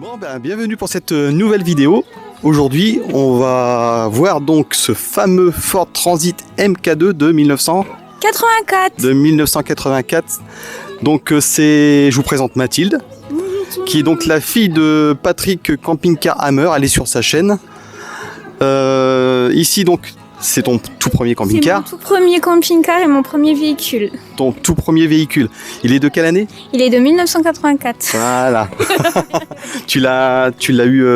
Bon ben, bienvenue pour cette nouvelle vidéo. Aujourd'hui, on va voir donc ce fameux Ford Transit MK2 de 1984. Donc je vous présente Mathilde, qui est donc la fille de Patrick Camping Car Hammer. Elle est sur sa chaîne. Ici donc, c'est ton tout premier camping-car. C'est mon tout premier camping-car et mon premier véhicule. Ton tout premier véhicule. Il est de quelle année? Il est de 1984. Voilà. Tu l'as eu...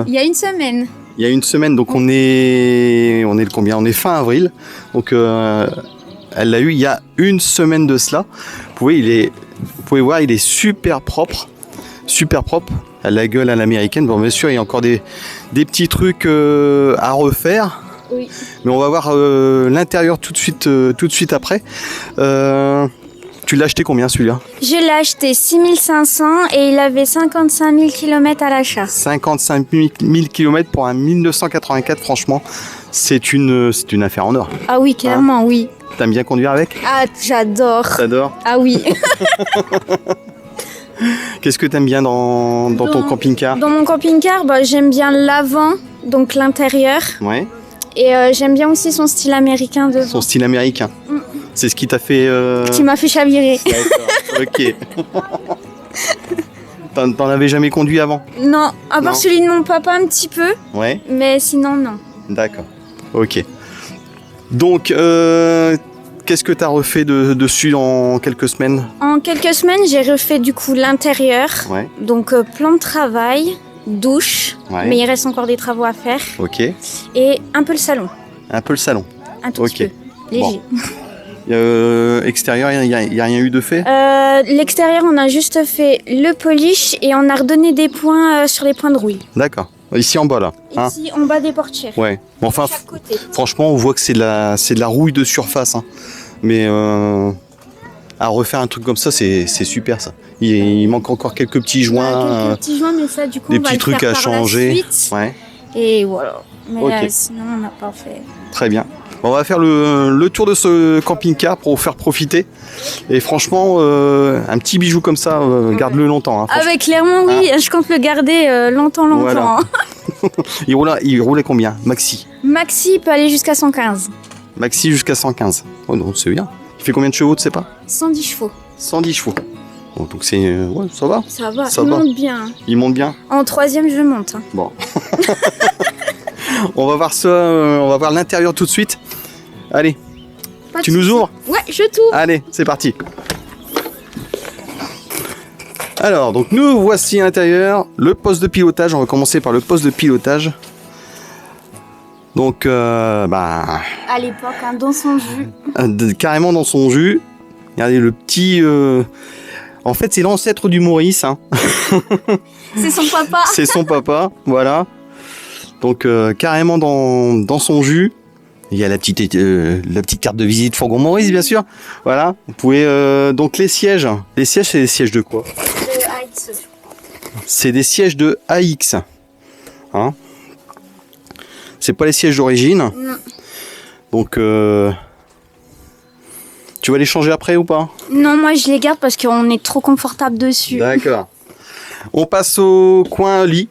Il y a une semaine. Il y a une semaine, donc on est le combien? On est fin avril. Donc elle l'a eu il y a une semaine de cela. Vous pouvez voir, il est super propre. Super propre. Elle a la gueule à l'américaine. Bon, bien sûr, il y a encore des petits trucs à refaire. Oui. Mais on va voir l'intérieur tout de suite après. Tu l'as acheté combien celui-là? Je l'ai acheté 6500 et il avait 55 000 km à l'achat. 55 000 km pour un 1984, franchement, c'est une affaire en or. Ah oui, clairement, oui. T'aimes bien conduire avec? Ah, j'adore. T'adores? Ah oui. Qu'est-ce que t'aimes bien dans ton camping-car? Dans mon camping-car, j'aime bien l'avant, donc l'intérieur. Ouais. Et j'aime bien aussi son style américain devant. Son style américain. C'est ce qui t'a fait... Qui m'a fait chavirer. D'accord, ok. T'en avais jamais conduit avant? Non, à part celui de mon papa un petit peu. Ouais. Mais sinon, non. D'accord, ok. Donc, qu'est-ce que t'as refait dessus en quelques semaines? En quelques semaines, j'ai refait du coup l'intérieur. Ouais. Donc, plan de travail, douche. Ouais. Mais il reste encore des travaux à faire. Ok. Et un peu le salon. Un peu le salon. Un tout petit peu. Léger. Bon. Extérieur, il n'y a rien eu de fait? L'extérieur, on a juste fait le polish et on a redonné des points sur les points de rouille. D'accord. Ici en bas là. Ici, en bas des portières. Ouais. Bon, enfin, De chaque côté. franchement, on voit que c'est de la rouille de surface. Hein. Mais à refaire un truc comme ça, c'est super ça. Il manque encore quelques petits joints. Quelques petits joints, mais ça, du coup, des on va petits le trucs faire à par changer. la suite. Ouais. Et voilà. Mais Ok. sinon, on n'a pas fait. Très bien. On va faire le tour de ce camping-car pour vous faire profiter. Et franchement, un petit bijou comme ça, garde-le longtemps. Hein, Ah bah clairement oui, je compte le garder longtemps. Voilà. Il roulait combien? Maxi? Maxi peut aller jusqu'à 115. Maxi jusqu'à 115. Oh non, c'est bien. Il fait combien de chevaux, tu sais pas? 110 chevaux. 110 chevaux. Bon, donc c'est... ouais, ça va. Ça va, Ça il va. monte bien. Il monte bien. En troisième, je monte. Bon. On va voir ça, on va voir l'intérieur tout de suite. Allez, Pas de tu nous soucis. ouvres? Ouais, je t'ouvre. Allez, c'est parti. Alors, donc nous voici à l'intérieur, le poste de pilotage. On va commencer par le poste de pilotage. Donc, À l'époque, dans son jus. carrément dans son jus. Regardez le petit... En fait, c'est l'ancêtre du Maurice. Hein. C'est son papa. C'est son papa, voilà. Donc, carrément dans son jus. Il y a la petite carte de visite Fourgon Maurice, bien sûr. Voilà. Vous pouvez... donc, les sièges. Les sièges, c'est des sièges de quoi? C'est des sièges de AX. Hein? C'est pas les sièges d'origine. Non. Donc, tu vas les changer après ou pas? Non, moi je les garde parce qu'on est trop confortable dessus. D'accord. On passe au coin lit.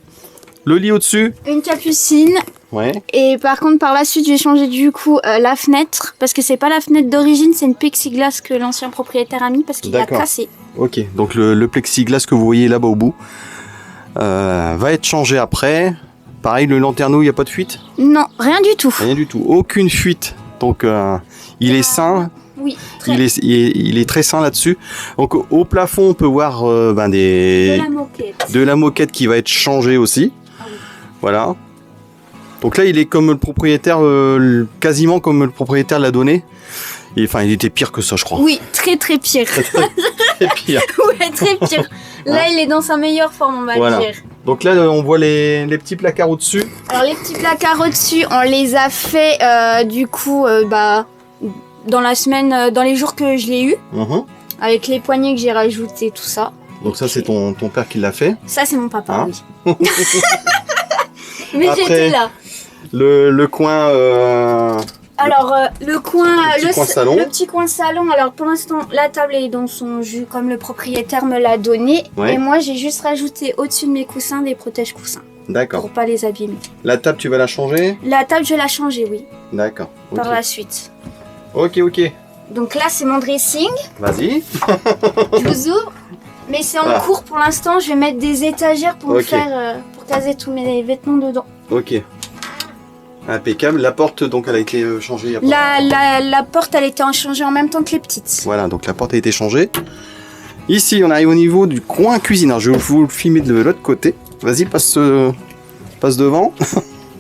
Le lit au-dessus. Une capucine. Ouais. Et par contre, par la suite, j'ai changé du coup la fenêtre. Parce que c'est pas la fenêtre d'origine, c'est une plexiglas que l'ancien propriétaire a mis parce qu'il a D'accord. cassé. Ok. Donc, le plexiglas que vous voyez là-bas au bout va être changé après. Pareil, le lanterneau, il n'y a pas de fuite? Non, rien du tout. Rien du tout. Aucune fuite. Donc, il est sain. Oui, très Il est très sain là-dessus. Donc, au plafond, on peut voir de la moquette. de la moquette qui va être changée aussi. Ah oui. Voilà. Donc là, il est comme le propriétaire, quasiment comme le propriétaire l'a donné. Enfin, il était pire que ça, je crois. Oui, très très pire. Très pire. Ouais, très pire. Là, il est dans sa meilleure forme, on va Voilà. dire. Donc là, on voit les petits placards au-dessus. Alors, les petits placards au-dessus, on les a fait du coup, dans la semaine, dans les jours que je l'ai eu, avec les poignées que j'ai rajoutées, tout ça. Donc ça, c'est ton père qui l'a fait. Ça, c'est mon papa, Hein oui. Mais Après, j'étais là. Le coin Alors, le salon. Le petit coin salon, alors pour l'instant, la table est dans son jus comme le propriétaire me l'a donné. Ouais. Et moi, j'ai juste rajouté au-dessus de mes coussins des protège-coussins. D'accord. Pour pas les abîmer. La table, tu vas la changer? La table, je vais la changer, oui. D'accord. Ok. Par la suite. Ok. Donc là, c'est mon dressing. Vas-y. Je vous ouvre. Mais c'est en cours pour l'instant. Je vais mettre des étagères pour me faire, pour caser tous mes vêtements dedans. Ok. Impeccable. La porte, donc, elle a été changée. Il y a La porte, elle était changée en même temps que les petites. Voilà, donc la porte a été changée. Ici, on arrive au niveau du coin cuisine. Alors, je vais vous le filmer de l'autre côté. Vas-y, passe devant.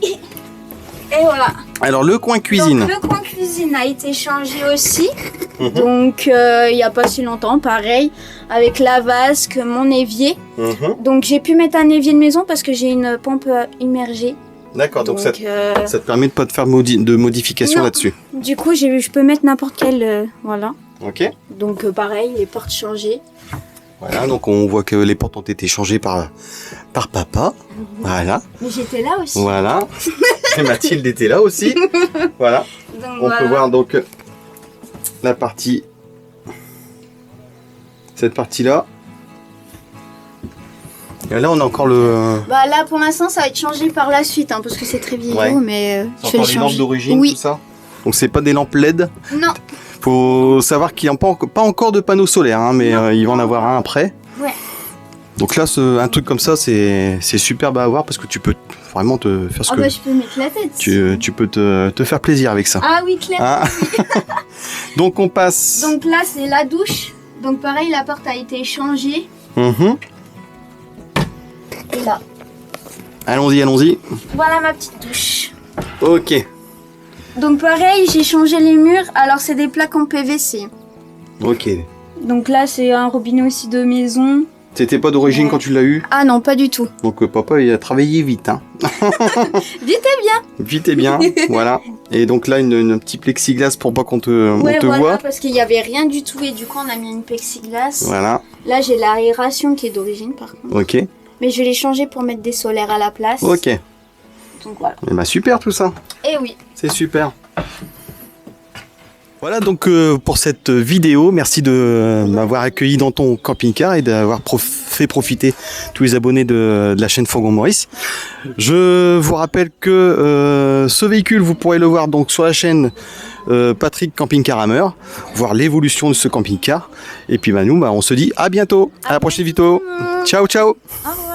Et voilà. Alors, le coin cuisine. Donc, le coin cuisine a été changé aussi. Donc, il n'y a pas si longtemps, pareil, avec la vasque, mon évier. Donc, j'ai pu mettre un évier de maison parce que j'ai une pompe immergée. D'accord, donc ça te permet de pas te faire de modifications là-dessus. Du coup, je peux mettre n'importe quelle... voilà. Ok. Donc, pareil, les portes changées. Voilà, donc on voit que les portes ont été changées par papa. Voilà. Mais j'étais là aussi. Voilà. Et Mathilde était là aussi. Voilà. Donc, on peut voir donc la partie... Cette partie-là. Et là, on a encore le... Bah là, pour l'instant, ça va être changé par la suite, hein, parce que c'est très vieillot, mais je vais le les lampes changer. d'origine, Oui. tout ça. Donc c'est pas des lampes LED. Non. Faut savoir qu'il n'y a pas encore de panneaux solaires, hein, mais il va en avoir un après. Ouais. Donc là, un truc comme ça, c'est superbe à avoir parce que tu peux vraiment te faire ce que... bah je peux mettre la tête. Tu peux te faire plaisir avec ça. Ah oui, clairement. Ah. Donc on passe... Donc là, c'est la douche. Donc pareil, la porte a été changée. Et là. Allons-y. Voilà ma petite douche. Ok. Donc pareil, j'ai changé les murs. Alors c'est des plaques en PVC. Ok. Donc là, c'est un robinet aussi de maison. C'était pas d'origine quand tu l'as eu? Ah non, pas du tout. Donc papa, il a travaillé vite. Hein. Vite et bien. Vite et bien, voilà. Et donc là, un petit plexiglas pour pas qu'on te voit. Parce qu'il n'y avait rien du tout et du coup, on a mis une plexiglas. Voilà. Là, j'ai l'aération qui est d'origine par contre. Ok. Mais je l'ai changé pour mettre des solaires à la place. Ok. Donc voilà. Et bah super tout ça. Et oui. C'est super. Voilà donc pour cette vidéo, merci de m'avoir accueilli dans ton camping-car et d'avoir fait profiter tous les abonnés de la chaîne Fourgon Maurice. Je vous rappelle que ce véhicule, vous pourrez le voir donc sur la chaîne Patrick Camping Car Hammer, voir l'évolution de ce camping-car. Et puis nous, on se dit à bientôt, à la prochaine vidéo. Ciao. Au revoir.